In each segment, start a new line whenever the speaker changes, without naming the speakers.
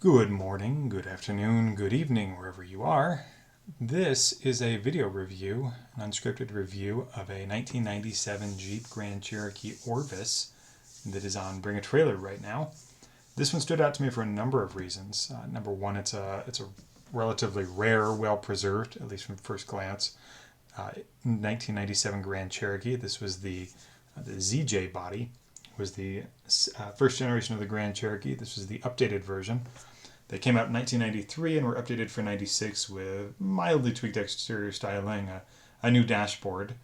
Good morning, good afternoon, good evening, wherever you are. This is a video review, an unscripted review of a 1997 Jeep Grand Cherokee Orvis that is on Bring a Trailer right now. This one stood out to me for a number of reasons. Number one, it's a relatively rare, well-preserved, at least from first glance, 1997 Grand Cherokee. This was the ZJ body. It was the first generation of the Grand Cherokee. This was the updated version. They came out in 1993 and were updated for 96 with mildly tweaked exterior styling, a new dashboard,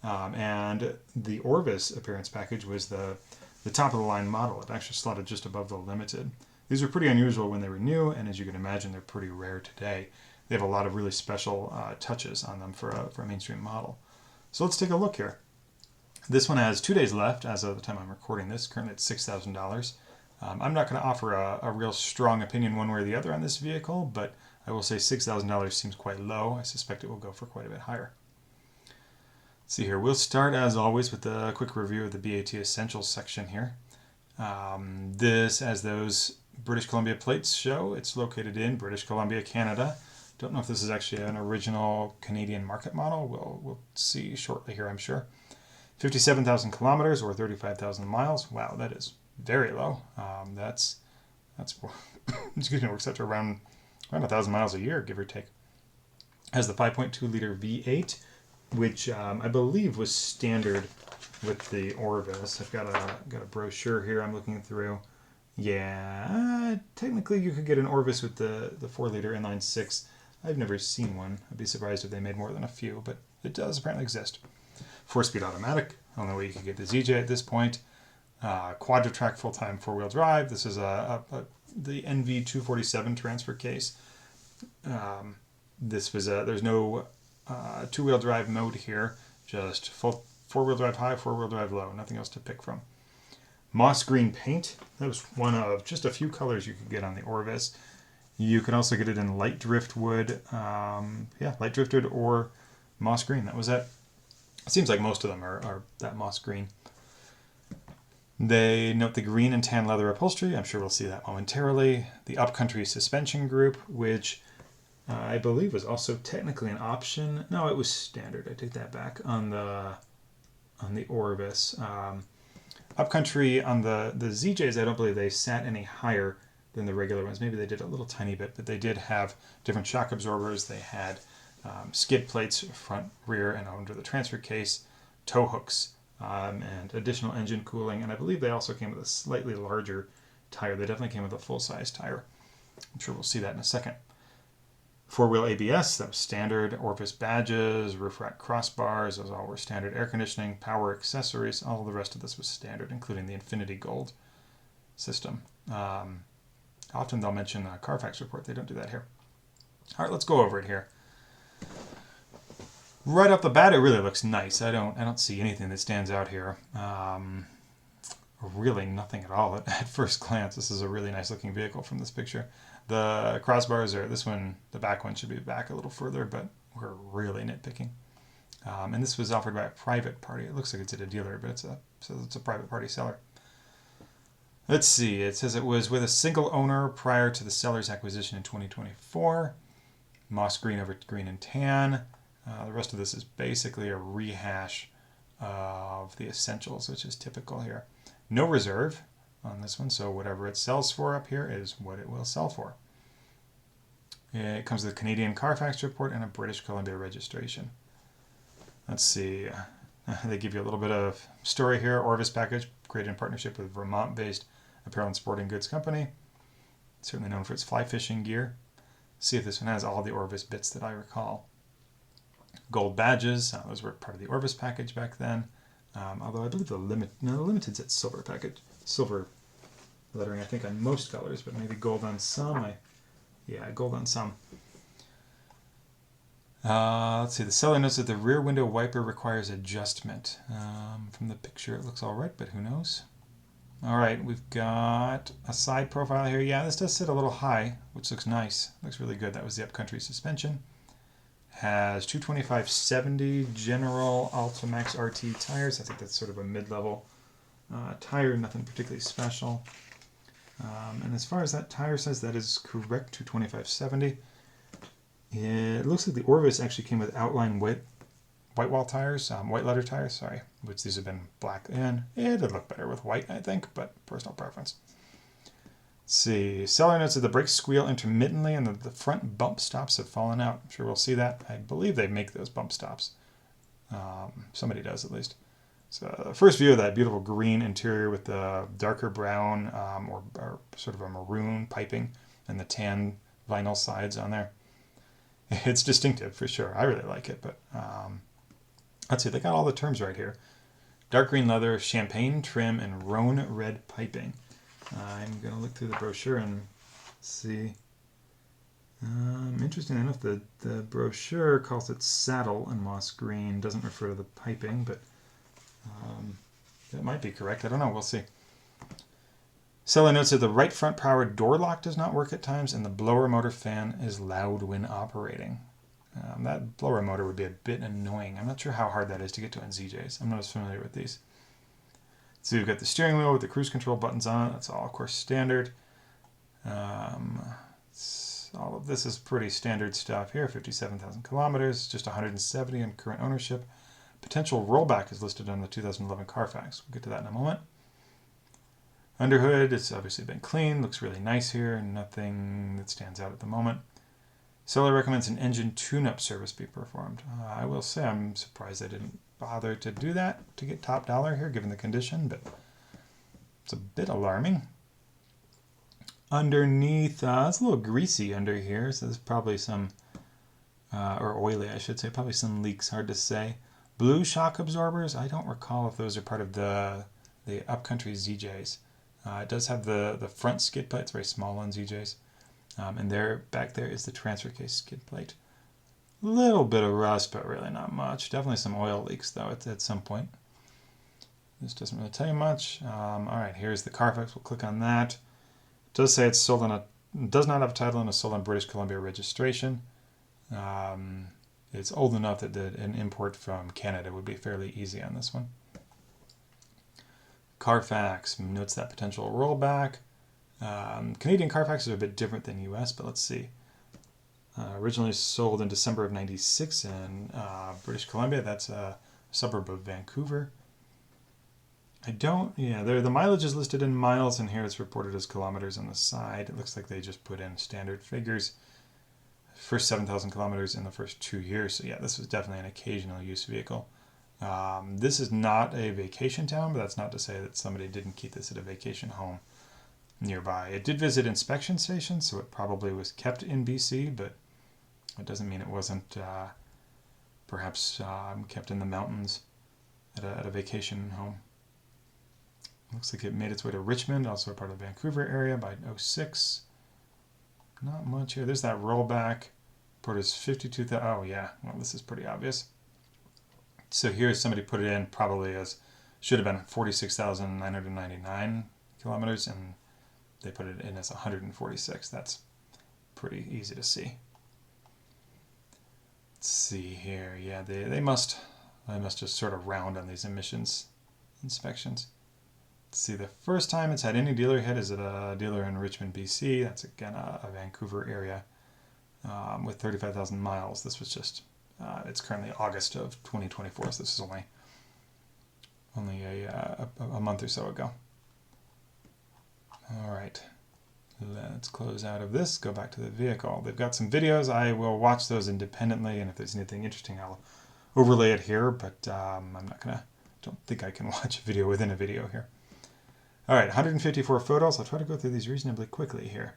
and the Orvis appearance package was the top of the line model. It actually slotted just above the Limited. These were pretty unusual when they were new, and as you can imagine, they're pretty rare today. They have a lot of really special touches on them for a mainstream model. So let's take a look here. This one has 2 days left as of the time I'm recording this, currently at $6,000. I'm not going to offer a real strong opinion one way or the other on this vehicle, but I will say $6,000 seems quite low. I suspect it will go for quite a bit higher. Let's see here. We'll start, as always, with a quick review of the BAT Essentials section here. This, as those British Columbia plates show, it's located in British Columbia, Canada. Don't know if this is actually an original Canadian market model. We'll see shortly here, I'm sure. 57,000 kilometers or 35,000 miles. Wow, that is very low. That's excuse me, works out to around 1,000 miles a year, give or take. Has the 5.2 liter V8, which I believe was standard with the Orvis. I've got a brochure here I'm looking through. Yeah, technically you could get an Orvis with the 4 liter inline 6. I've never seen one. I'd be surprised if they made more than a few, but it does apparently exist. 4-speed automatic. I don't know where you could get the ZJ at this point. Quadra-track full-time 4-wheel drive. This is the NV247 transfer case. This was there's no 2-wheel drive mode here. Just full 4-wheel drive high, 4-wheel drive low. Nothing else to pick from. Moss green paint. That was one of just a few colors you could get on the Orvis. You can also get it in light driftwood. Light driftwood or moss green. That was it. It seems like most of them are that moss green. They note the green and tan leather upholstery. I'm sure we'll see that momentarily. The upcountry suspension group, which I believe was also technically an option. No, it was standard. I take that back on the Orvis. Upcountry on the ZJs, I don't believe they sat any higher than the regular ones. Maybe they did a little tiny bit, but they did have different shock absorbers. They had skid plates, front, rear, and under the transfer case, tow hooks, and additional engine cooling. And I believe they also came with a slightly larger tire. They definitely came with a full-size tire. I'm sure we'll see that in a second. 4-wheel ABS, that was standard. Orvis badges, roof rack crossbars, those all were standard. Air conditioning, power accessories, all of the rest of this was standard, including the Infinity Gold system. Often they'll mention a Carfax report. They don't do that here. All right, let's go over it here. Right off the bat, it really looks nice. I don't see anything that stands out here. Really nothing at all at first glance. This is a really nice looking vehicle from this picture. The crossbars are, this one, the back one should be back a little further, but we're really nitpicking. And this was offered by a private party. It looks like it's at a dealer, but it's a private party seller. Let's see. It says it was with a single owner prior to the seller's acquisition in 2024. Moss green over green and tan. The rest of this is basically a rehash of the Essentials, which is typical here. No reserve on this one, so whatever it sells for up here is what it will sell for. It comes with a Canadian Carfax report and a British Columbia registration. Let's see. They give you a little bit of story here. Orvis package created in partnership with Vermont-based apparel and sporting goods company. Certainly known for its fly fishing gear. See if this one has all the Orvis bits that I recall. Gold badges, those were part of the Orvis package back then. Although I believe the Limited's at silver package, silver lettering I think on most colors, but maybe gold on some. Gold on some. Let's see, the seller notes that the rear window wiper requires adjustment. From the picture it looks alright, but who knows? Alright, we've got a side profile here. Yeah, this does sit a little high, which looks nice. Looks really good. That was the upcountry suspension. Has 225/70 General Ultimax RT tires. I think that's sort of a mid-level tire, nothing particularly special. And as far as that tire size, that is correct to 2570. It looks like the Orvis actually came with outline white wall tires, white letter tires, sorry, which these have been black in. It'd look better with white, I think, but personal preference. Let's see. Seller notes that the brakes squeal intermittently and that the front bump stops have fallen out. I'm sure we'll see that. I believe they make those bump stops. Somebody does, at least. So first view of that beautiful green interior with the darker brown or sort of a maroon piping and the tan vinyl sides on there. It's distinctive for sure. I really like it, but let's see. They got all the terms right here. Dark green leather, champagne trim, and roan red piping. I'm going to look through the brochure and see. Interesting enough, the brochure calls it saddle in moss green. Doesn't refer to the piping, but that might be correct. I don't know. We'll see. Seller notes that the right front power door lock does not work at times, and the blower motor fan is loud when operating. That blower motor would be a bit annoying. I'm not sure how hard that is to get to on ZJs. I'm not as familiar with these. So you've got the steering wheel with the cruise control buttons on it. That's all, of course, standard. All of this is pretty standard stuff here. 57,000 kilometers, just 170 in current ownership. Potential rollback is listed on the 2011 Carfax. We'll get to that in a moment. Underhood, it's obviously been cleaned. Looks really nice here. Nothing that stands out at the moment. Seller recommends an engine tune-up service be performed. I will say I'm surprised they didn't bother to do that to get top dollar here, given the condition, but it's a bit alarming. Underneath, it's a little greasy under here, so there's probably some, or oily, I should say, probably some leaks, hard to say. Blue shock absorbers, I don't recall if those are part of the upcountry ZJs. It does have the front skid plate, it's very small on ZJs. And there, back there is the transfer case skid plate. A little bit of rust, but really not much. Definitely some oil leaks, though, at some point. This doesn't really tell you much. All right, here's the Carfax. We'll click on that. It does say it's sold on does not have a title and is sold on British Columbia registration. It's old enough that an import from Canada would be fairly easy on this one. Carfax notes that potential rollback. Canadian Carfaxes are a bit different than US, but let's see. Originally sold in December of 96 in British Columbia. That's a suburb of Vancouver. The mileage is listed in miles, and here it's reported as kilometers on the side. It looks like they just put in standard figures. First 7,000 kilometers in the first 2 years. So yeah, this was definitely an occasional use vehicle. This is not a vacation town, but that's not to say that somebody didn't keep this at a vacation home nearby. It did visit inspection stations, so it probably was kept in BC, but it doesn't mean it wasn't perhaps kept in the mountains at a vacation home. Looks like it made its way to Richmond, also a part of the Vancouver area, by 06. Not much here. There's that rollback. Port is 52,000. Oh, yeah. Well, this is pretty obvious. So here somebody put it in probably as, should have been 46,999 kilometers, and they put it in as 146. That's pretty easy to see. Let's see here. Yeah, they must just sort of round on these emissions inspections. Let's see, the first time it's had any dealer hit is at a dealer in Richmond, BC. That's again a Vancouver area with 35,000 miles. This was just, it's currently August of 2024, so this is only a month or so ago. All right, let's close out of this, go back to the vehicle. They've got some videos. I will watch those independently, and if there's anything interesting, I'll overlay it here, but don't think I can watch a video within a video here. All right, 154 photos. I'll try to go through these reasonably quickly here.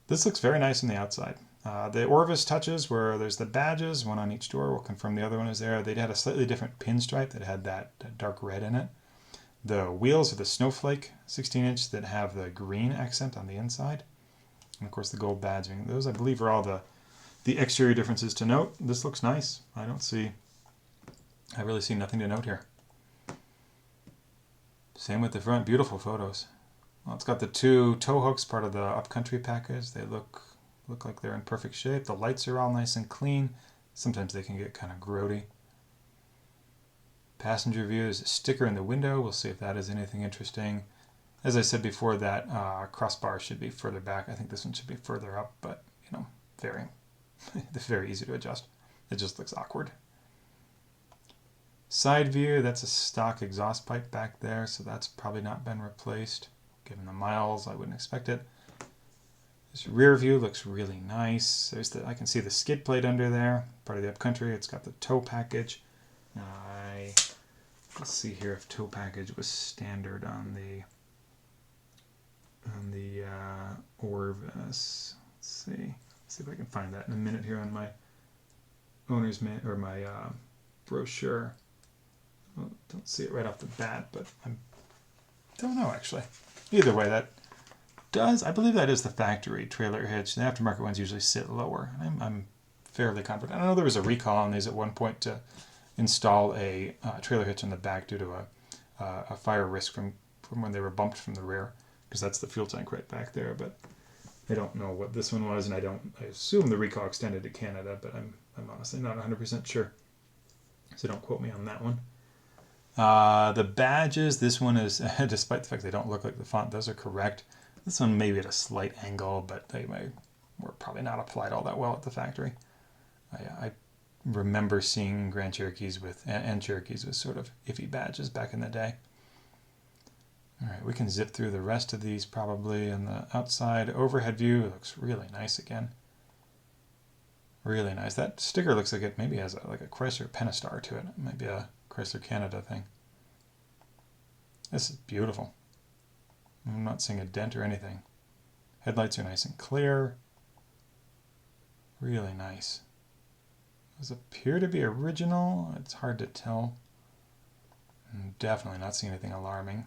This looks very nice on the outside. The Orvis touches where there's the badges, one on each door. We'll confirm the other one is there. They had a slightly different pinstripe that had that dark red in it. The wheels are the snowflake 16-inch that have the green accent on the inside. And of course the gold badging. Those, I believe, are all the exterior differences to note. This looks nice. I really see nothing to note here. Same with the front. Beautiful photos. Well, it's got the two tow hooks, part of the upcountry package. They look like they're in perfect shape. The lights are all nice and clean. Sometimes they can get kind of grody. Passenger view is a sticker in the window. We'll see if that is anything interesting. As I said before, that crossbar should be further back. I think this one should be further up, but you know, very easy to adjust. It just looks awkward. Side view, that's a stock exhaust pipe back there, so that's probably not been replaced. Given the miles, I wouldn't expect it. This rear view looks really nice. I can see the skid plate under there, part of the upcountry. It's got the tow package. Let's see here if tow package was standard on the Orvis. Let's see if I can find that in a minute here on my owner's or my brochure. Well, don't see it right off the bat, but I don't know actually. Either way, that does. I believe that is the factory trailer hitch. The aftermarket ones usually sit lower. I'm fairly confident. I know there was a recall on these at one point to install a trailer hitch in the back due to a fire risk from when they were bumped from the rear, because that's the fuel tank right back there. But I don't know what this one was, and I assume the recall extended to Canada, but I'm honestly not 100% sure. So don't quote me on that one. The badges, this one is, despite the fact they don't look like the font, those are correct. This one may be at a slight angle, but they were probably not applied all that well at the factory. I remember seeing Grand Cherokees and Cherokees with sort of iffy badges back in the day. All right, we can zip through the rest of these probably. And the outside overhead view looks really nice again. Really nice. That sticker looks like it maybe has like a Chrysler Pentastar to it. It might be a Chrysler Canada thing. This is beautiful. I'm not seeing a dent or anything. Headlights are nice and clear. Really nice. Those appear to be original. It's hard to tell. I'm definitely not seeing anything alarming.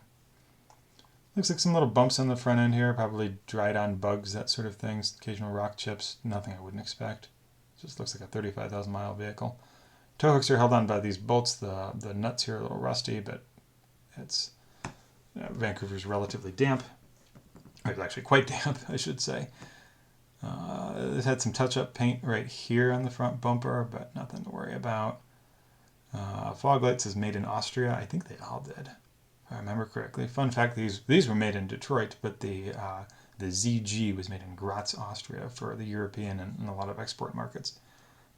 Looks like some little bumps on the front end here. Probably dried on bugs, that sort of thing. Occasional rock chips. Nothing I wouldn't expect. Just looks like a 35,000 mile vehicle. Tow hooks are held on by these bolts. The nuts here are a little rusty, but it's Vancouver's relatively damp. It's actually quite damp, I should say. It had some touch-up paint right here on the front bumper, but nothing to worry about. Fog lights is made in Austria. I think they all did, if I remember correctly. Fun fact: these were made in Detroit, but the ZG was made in Graz, Austria, for the European and a lot of export markets.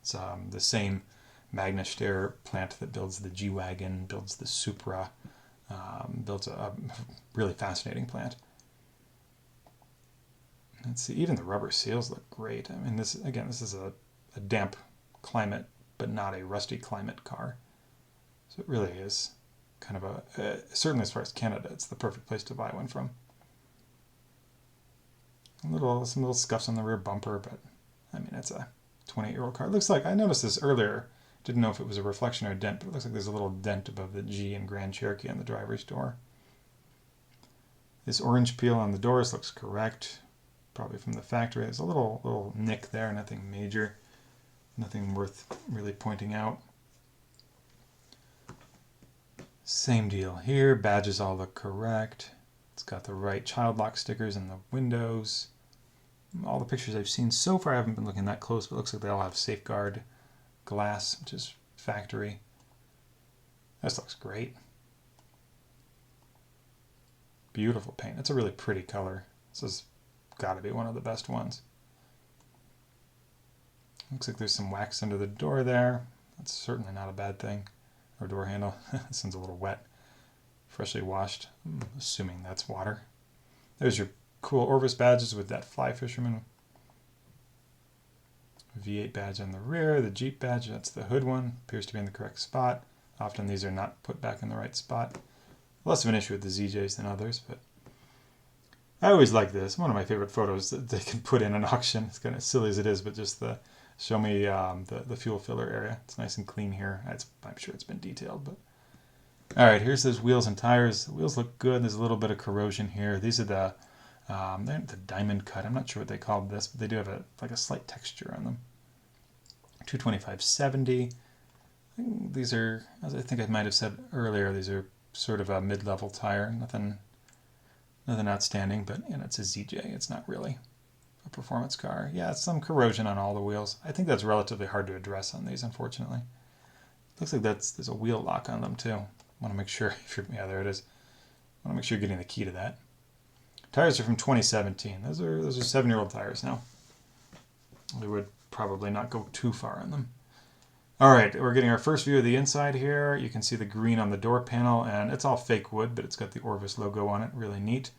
It's the same Magna Steyr plant that builds the G-Wagon, builds the Supra, builds a really fascinating plant. Let's see, even the rubber seals look great. I mean, this is a damp climate, but not a rusty climate car. So it really is kind of certainly as far as Canada, it's the perfect place to buy one from. Some little scuffs on the rear bumper, but I mean, it's a 28-year-old car. It looks like, I noticed this earlier, didn't know if it was a reflection or a dent, but it looks like there's a little dent above the G in Grand Cherokee on the driver's door. This orange peel on the doors looks correct, probably from the factory. There's a little nick there, nothing major, nothing worth really pointing out. Same deal here, badges all look correct. It's got the right child lock stickers in the windows. All the pictures I've seen so far, I haven't been looking that close, but it looks like they all have safeguard glass, which is factory. This looks great. Beautiful paint. It's a really pretty color. This has got to be one of the best ones. Looks like there's some wax under the door there. That's certainly not a bad thing. Or door handle. This one's a little wet. Freshly washed. I'm assuming that's water. There's your cool Orvis badges with that fly fisherman. V8 badge on the rear. The Jeep badge, that's the hood one. Appears to be in the correct spot. Often these are not put back in the right spot. Less of an issue with the ZJs than others, but I always like this. One of my favorite photos that they can put in an auction. It's kind of silly as it is, but just show me the fuel filler area. It's nice and clean here. I'm sure it's been detailed, but all right. Here's those wheels and tires. The wheels look good. There's a little bit of corrosion here. These are they're the diamond cut. I'm not sure what they called this, but they do have a slight texture on them. 225/70. These are, as I think I might have said earlier, these are sort of a mid-level tire. Nothing outstanding, but it's a ZJ. It's not really a performance car. Yeah, it's some corrosion on all the wheels. I think that's relatively hard to address on these, unfortunately. Looks like there's a wheel lock on them too. Want to make sure yeah, there it is. Want to make sure you're getting the key to that. Tires are from 2017. Those are 7-year-old tires now. We would probably not go too far on them. All right, we're getting our first view of the inside here. You can see the green on the door panel, and it's all fake wood, but it's got the Orvis logo on it. Really neat.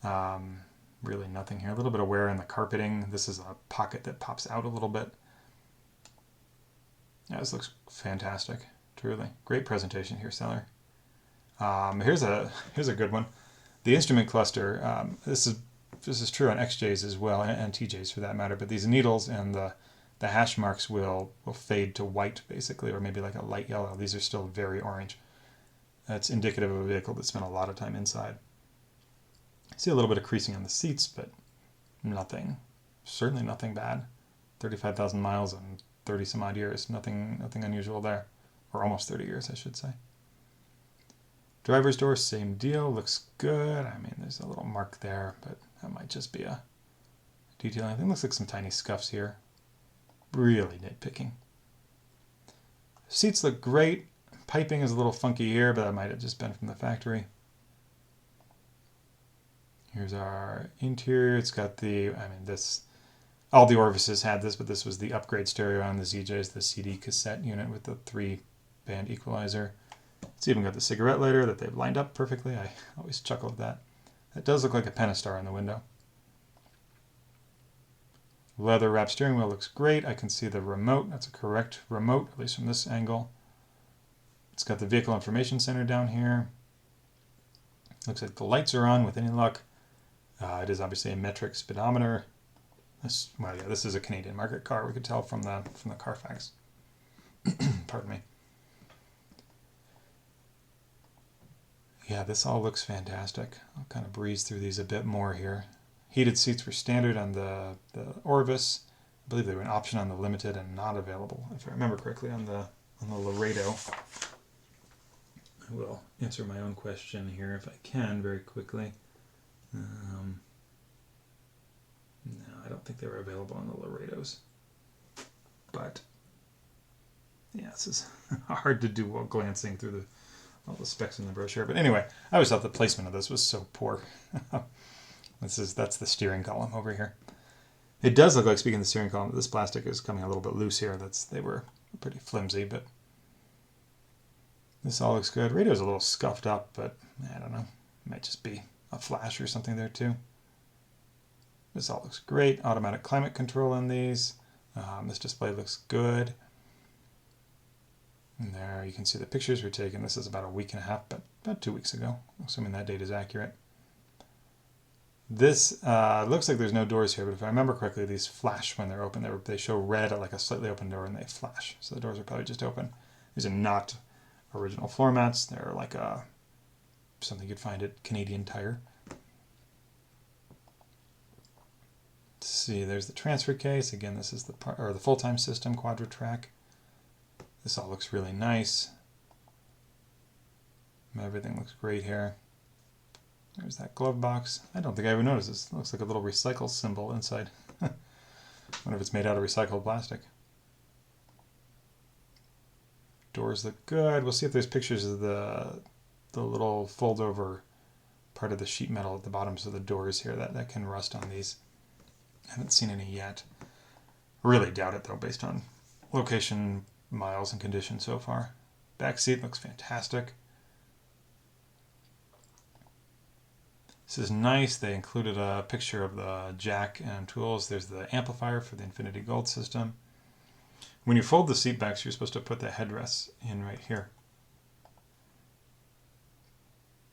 Really nothing here. A little bit of wear in the carpeting. This is a pocket that pops out a little bit. Yeah, this looks fantastic. Truly. Great presentation here, seller. Here's a good one. The instrument cluster. This is true on XJs as well, and TJs for that matter, but these needles and the hash marks will fade to white, basically, or maybe like a light yellow. These are still very orange. That's indicative of a vehicle that spent a lot of time inside. See a little bit of creasing on the seats, but nothing, certainly nothing bad. 35,000 miles and 30 some odd years. Nothing unusual there. Or almost 30 years, I should say. Driver's door, same deal. Looks good. I mean, there's a little mark there, but that might just be a detailing thing. Looks like some tiny scuffs here. Really nitpicking. Seats look great. Piping is a little funky here, but that might have just been from the factory. Here's our interior. It's got all the Orvises had this, but this was the upgrade stereo on the ZJs, the CD cassette unit with the 3-band equalizer. It's even got the cigarette lighter that they've lined up perfectly. I always chuckle at that. That does look like a Pentastar on the window. Leather wrapped steering wheel looks great. I can see the remote. That's a correct remote, at least from this angle. It's got the vehicle information center down here. Looks like the lights are on with any luck. It is obviously a metric speedometer. This is a Canadian market car. We could tell from the Carfax. Pardon me. Yeah, this all looks fantastic. I'll kind of breeze through these a bit more here. Heated seats were standard on the Orvis. I believe they were an option on the Limited and not available, if I remember correctly, on the Laredo. I will answer my own question here if I can very quickly. No, I don't think they were available on the Laredos. But yeah, this is hard to do while glancing through all the specs in the brochure. But anyway, I always thought the placement of this was so poor. That's the steering column over here. It does look like, speaking of the steering column, this plastic is coming a little bit loose here. They were pretty flimsy, but this all looks good. Radio's a little scuffed up, but I don't know. It might just be a flash or something there too. This all looks great. Automatic climate control in these. This display looks good. And there you can see the pictures were taken. This is about a week and a half, but about 2 weeks ago, assuming that date is accurate. This looks like there's no doors here, but if I remember correctly, these flash when they're open. They show red at like a slightly open door, and they flash. So the doors are probably just open. These are not original floor mats. They're like something you'd find at Canadian Tire. Let's see, there's the transfer case. Again, this is the full-time system quadra-track. This all looks really nice. Everything looks great here. There's that glove box. I don't think I ever noticed this. It looks like a little recycle symbol inside. Wonder if it's made out of recycled plastic. Doors look good. We'll see if there's pictures of the little fold-over part of the sheet metal at the bottoms of the doors here that can rust on these. I haven't seen any yet. Really doubt it, though, based on location, miles, and condition so far. Back seat looks fantastic. This is nice. They included a picture of the jack and tools. There's the amplifier for the Infinity Gold system. When you fold the seat backs, you're supposed to put the headrests in right here.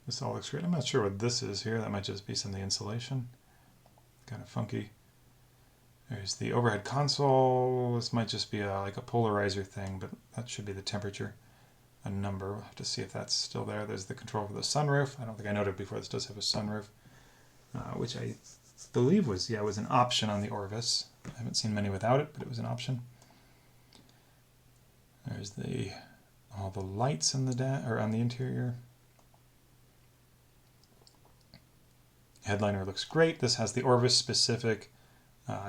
This all looks great. I'm not sure what this is here. That might just be some of the insulation. Kind of funky. There's the overhead console. This might just be like a polarizer thing, but that should be the temperature. A number. We'll have to see if that's still there. There's the control for the sunroof. I don't think I noted before this does have a sunroof, which I believe was an option on the Orvis. I haven't seen many without it, but it was an option. There's all the lights on the interior. Headliner looks great. This has the Orvis specific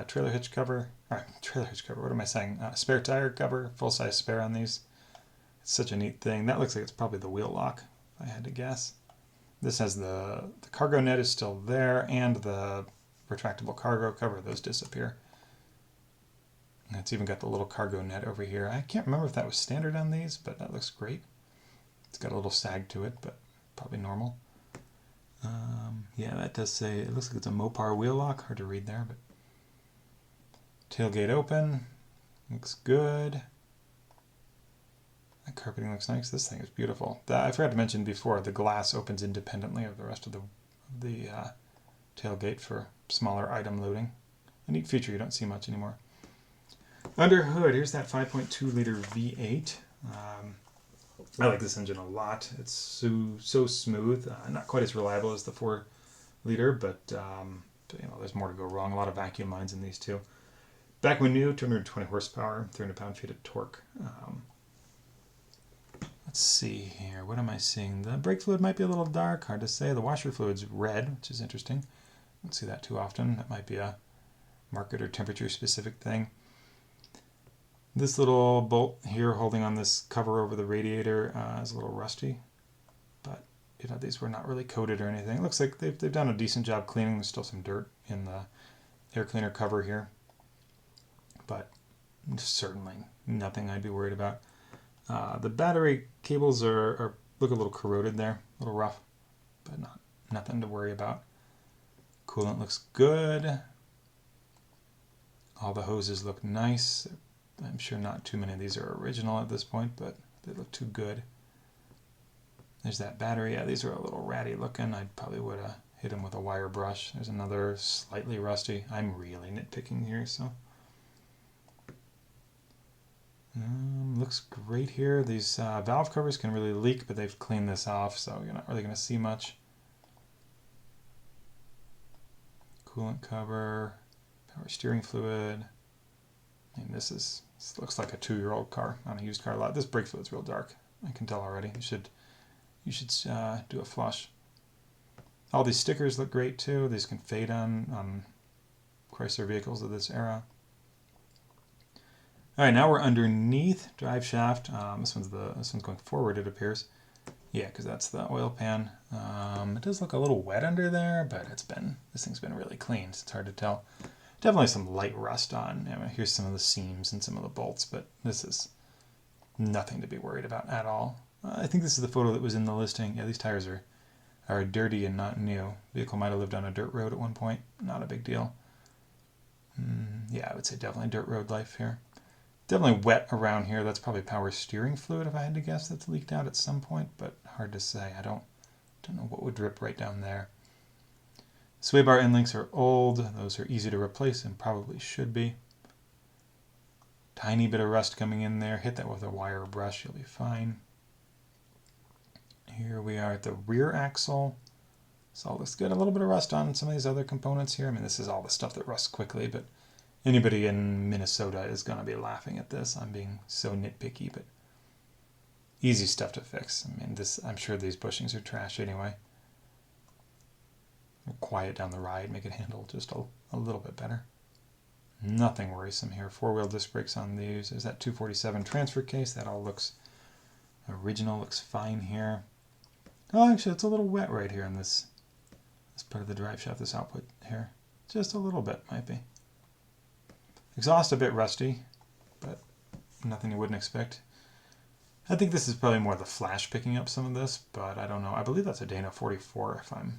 trailer hitch cover. What am I saying? Spare tire cover. Full size spare on these. It's such a neat thing. That looks like it's probably the wheel lock, if I had to guess. This has the cargo net is still there, and the retractable cargo cover. Those disappear. And it's even got the little cargo net over here. I can't remember if that was standard on these, but that looks great. It's got a little sag to it, but probably normal. Yeah, that does say, it looks like it's a Mopar wheel lock. Hard to read there, but tailgate open. Looks good. That carpeting looks nice. This thing is beautiful. I forgot to mention before, the glass opens independently of the rest of the tailgate for smaller item loading. A neat feature you don't see much anymore. Under hood, here's that 5.2 liter V8. I like this engine a lot. It's so smooth. Not quite as reliable as the 4 liter, but you know, there's more to go wrong. A lot of vacuum lines in these too. Back when new, 220 horsepower, 300 pound-feet of torque. Let's see here. What am I seeing? The brake fluid might be a little dark. Hard to say. The washer fluid's red, which is interesting. Don't see that too often. That might be a market or temperature specific thing. This little bolt here holding on this cover over the radiator is a little rusty, but you know, these were not really coated or anything. It looks like they've done a decent job cleaning. There's still some dirt in the air cleaner cover here, but certainly nothing I'd be worried about. The battery cables are look a little corroded there, a little rough, but nothing to worry about. Coolant looks good. All the hoses look nice. I'm sure not too many of these are original at this point, but they look too good. There's that battery. Yeah, these are a little ratty looking. I probably would have hit them with a wire brush. There's another slightly rusty. I'm really nitpicking here, so. Looks great here. These valve covers can really leak, but they've cleaned this off, so you're not really going to see much. Coolant cover, power steering fluid. And this looks like a 2-year-old car on a used car lot. This brake fluid's real dark. I can tell already. You should do a flush. All these stickers look great too. These can fade on Chrysler vehicles of this era. All right, now we're underneath drive shaft. This one's going forward, it appears. Yeah, because that's the oil pan. It does look a little wet under there, but this thing's been really clean, so it's hard to tell. Definitely some light rust on. I mean, here's some of the seams and some of the bolts, but this is nothing to be worried about at all. I think this is the photo that was in the listing. Yeah, these tires are dirty and not new. Vehicle might have lived on a dirt road at one point. Not a big deal. Yeah, I would say definitely dirt road life here. Definitely wet around here. That's probably power steering fluid if I had to guess. That's leaked out at some point, but hard to say. I don't know what would drip right down there. Sway bar end links are old. Those are easy to replace and probably should be. Tiny bit of rust coming in there. Hit that with a wire brush. You'll be fine. Here we are at the rear axle. This all looks good. A little bit of rust on some of these other components here. I mean, this is all the stuff that rusts quickly, but anybody in Minnesota is going to be laughing at this. I'm being so nitpicky, but easy stuff to fix. I mean, I'm sure these bushings are trash anyway. Quiet down the ride, make it handle just a little bit better. Nothing worrisome here. 4-wheel disc brakes on these. There's that 247 transfer case. That all looks original, looks fine here. Oh, actually, it's a little wet right here in this part of the drive shaft, this output here. Just a little bit, might be. Exhaust a bit rusty, but nothing you wouldn't expect. I think this is probably more the flash picking up some of this, but I don't know. I believe that's a Dana 44 if I'm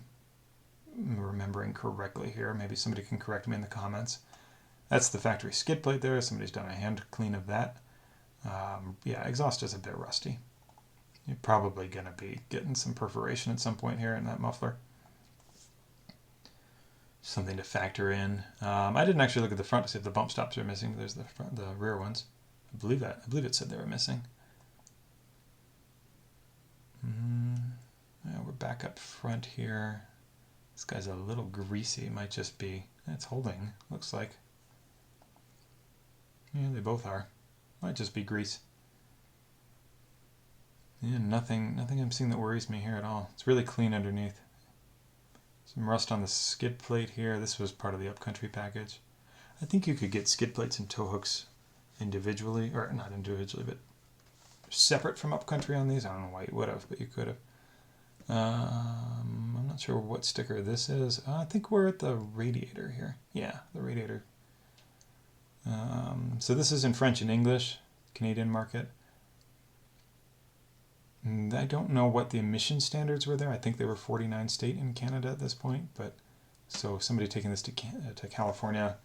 remembering correctly here. Maybe somebody can correct me in the comments. That's the factory skid plate there. Somebody's done a hand clean of that. Yeah, exhaust is a bit rusty. You're probably going to be getting some perforation at some point here in that muffler. Something to factor in. I didn't actually look at the front to see if the bump stops are missing. There's the rear ones. I believe it said they were missing. Yeah, we're back up front here. This guy's a little greasy. Might just be, it's holding, looks like. Yeah, they both are. Might just be grease. Yeah, nothing I'm seeing that worries me here at all. It's really clean underneath. Some rust on the skid plate here. This was part of the upcountry package. I think you could get skid plates and tow hooks individually, or not individually, but separate from upcountry on these. I don't know why you would have, but you could have. I'm not sure what sticker this is. I think we're at the radiator here. Yeah, the radiator. So this is in French and English, Canadian market. And I don't know what the emission standards were there. I think they were 49 state in Canada at this point. But so somebody taking this to California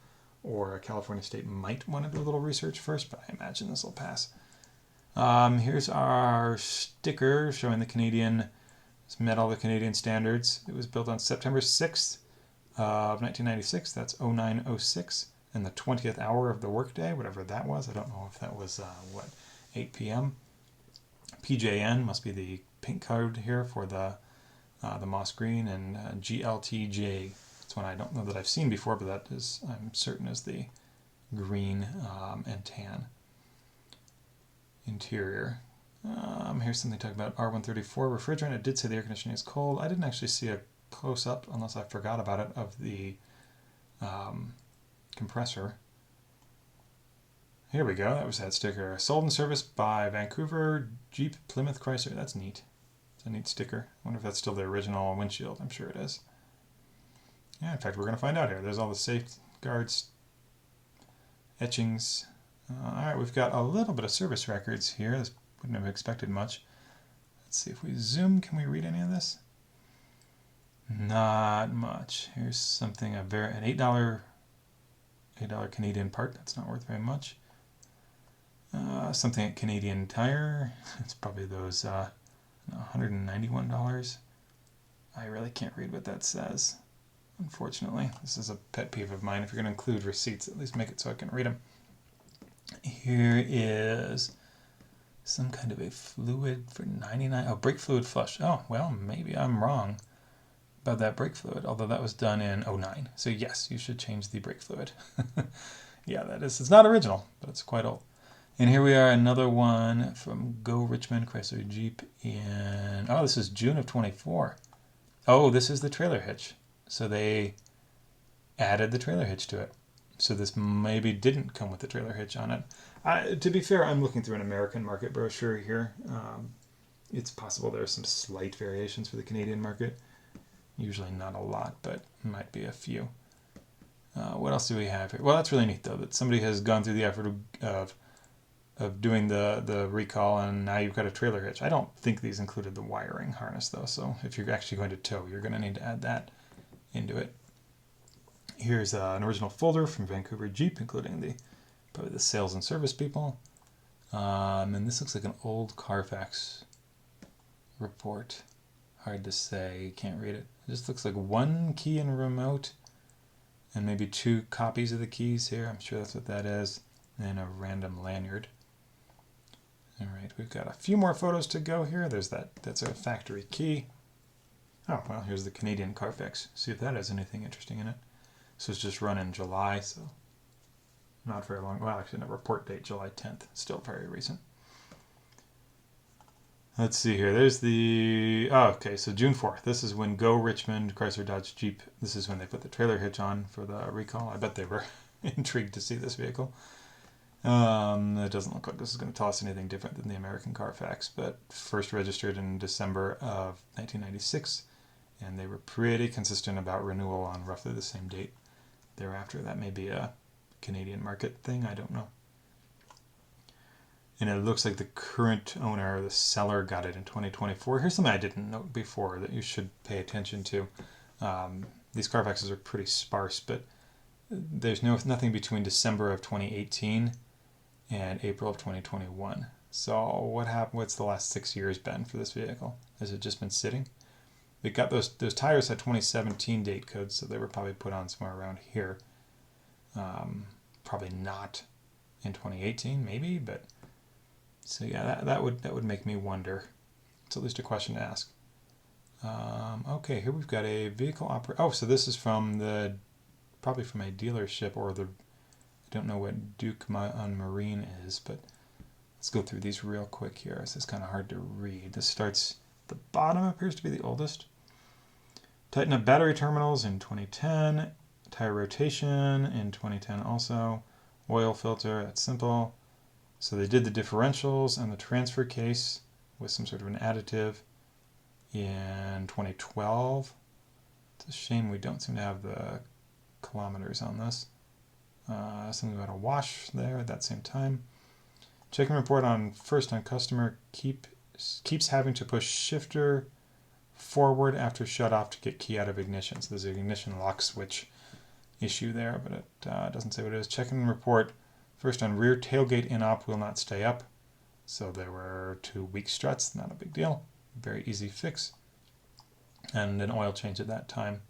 or a California state might want to do a little research first, but I imagine this will pass. Here's our sticker showing the Canadian, it's met all the Canadian standards. It was built on September 6th of 1996. That's 0906. And the 20th hour of the workday, whatever that was. I don't know if that was, 8 p.m. PJN must be the pink code here for the moss green, and GLTJ. It's one I don't know that I've seen before, but that is, I'm certain, is the green and tan interior. Here's something talking about R134 refrigerant. It did say the air conditioning is cold. I didn't actually see a close-up, unless I forgot about it, of the compressor. Here we go. That was that sticker. Sold and serviced by Vancouver Jeep Plymouth Chrysler. That's neat. It's a neat sticker. I wonder if that's still the original windshield. I'm sure it is. Yeah, in fact, we're going to find out here. There's all the safeguards, etchings. All right, we've got a little bit of service records here. This wouldn't have expected much. Let's see if we zoom. Can we read any of this? Not much. Here's something, an $8 Canadian part. That's not worth very much. Something at Canadian Tire. It's probably those $191. I really can't read what that says, unfortunately. This is a pet peeve of mine. If you're going to include receipts, at least make it so I can read them. Here is some kind of a fluid for $99. Oh, brake fluid flush. Oh, well, maybe I'm wrong about that brake fluid, although that was done in 09. So yes, you should change the brake fluid. Yeah, that is. It's not original, but it's quite old. And here we are, another one from Go Richmond Chrysler Jeep in, oh, this is June of 24. Oh, this is the trailer hitch. So they added the trailer hitch to it. So this maybe didn't come with the trailer hitch on it. To be fair, I'm looking through an American market brochure here. It's possible there are some slight variations for the Canadian market. Usually not a lot, but might be a few. What else do we have here? Well, that's really neat, though, that somebody has gone through the effort of doing the recall, and now you've got a trailer hitch. I don't think these included the wiring harness, though, so if you're actually going to tow, you're going to need to add that into it. Here's an original folder from Vancouver Jeep, including probably the sales and service people. And this looks like an old Carfax report. Hard to say, can't read it. It just looks like one key and remote, and maybe 2 copies of the keys here. I'm sure that's what that is. And a random lanyard. All right, we've got a few more photos to go here. There's that's a factory key. Oh, well, here's the Canadian Carfax. See if that has anything interesting in it. This was just run in July, so not very long. Well, actually, no, report date, July 10th. Still very recent. Let's see here. There's the... Oh, okay, so June 4th. This is when Go Richmond Chrysler Dodge Jeep. This is when they put the trailer hitch on for the recall. I bet they were intrigued to see this vehicle. It doesn't look like this is going to tell us anything different than the American Carfax, but first registered in December of 1996, and they were pretty consistent about renewal on roughly the same date thereafter. That may be a Canadian market thing, I don't know. And it looks like the current owner, the seller, got it in 2024. Here's something I didn't note before that you should pay attention to. These Carfaxes are pretty sparse, but there's nothing between December of 2018 and April of 2021. So what happened? What's the last 6 years been for this vehicle? Has it just been sitting? They got those tires had 2017 date codes, so they were probably put on somewhere around here. Probably not in 2018, maybe, but so yeah, that would make me wonder. It's at least a question to ask. Okay, here we've got a vehicle Oh, so this is from probably from a dealership, or I don't know what Duke on Marine is, but let's go through these real quick here. This is kind of hard to read. This starts, the bottom appears to be the oldest. Tighten up battery terminals in 2010. Tire rotation in 2010 also. Oil filter, that's simple. So they did the differentials and the transfer case with some sort of an additive. in 2012. It's a shame we don't seem to have the kilometers on this. Something about a wash there at that same time. Check-in report on customer keeps having to push shifter forward after shut off to get key out of ignition. So there's an ignition lock switch issue there, but it doesn't say what it is. Check-in report first on rear tailgate in-op will not stay up. So there were 2 weak struts, not a big deal. Very easy fix. And an oil change at that time.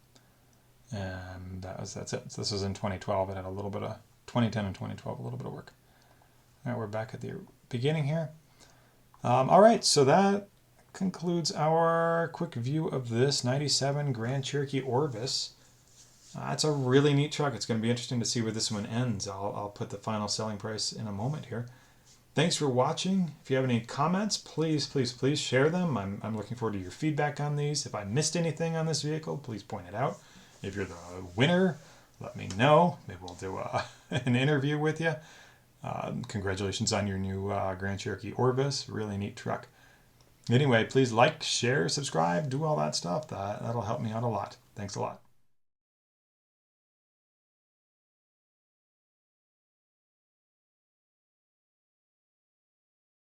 And that's it. So this was in 2012. It had a little bit of 2010 and 2012, a little bit of work. All right, we're back at the beginning here. All right, so that concludes our quick view of this 97 Grand Cherokee Orvis. It's a really neat truck. It's going to be interesting to see where this one ends. I'll put the final selling price in a moment here. Thanks for watching. If you have any comments, please share them. I'm looking forward to your feedback on these. If I missed anything on this vehicle, please point it out. If you're the winner, let me know. Maybe we'll do an interview with you. Congratulations on your new Grand Cherokee Orvis. Really neat truck. Anyway, please like, share, subscribe, do all that stuff. That'll help me out a lot. Thanks a lot.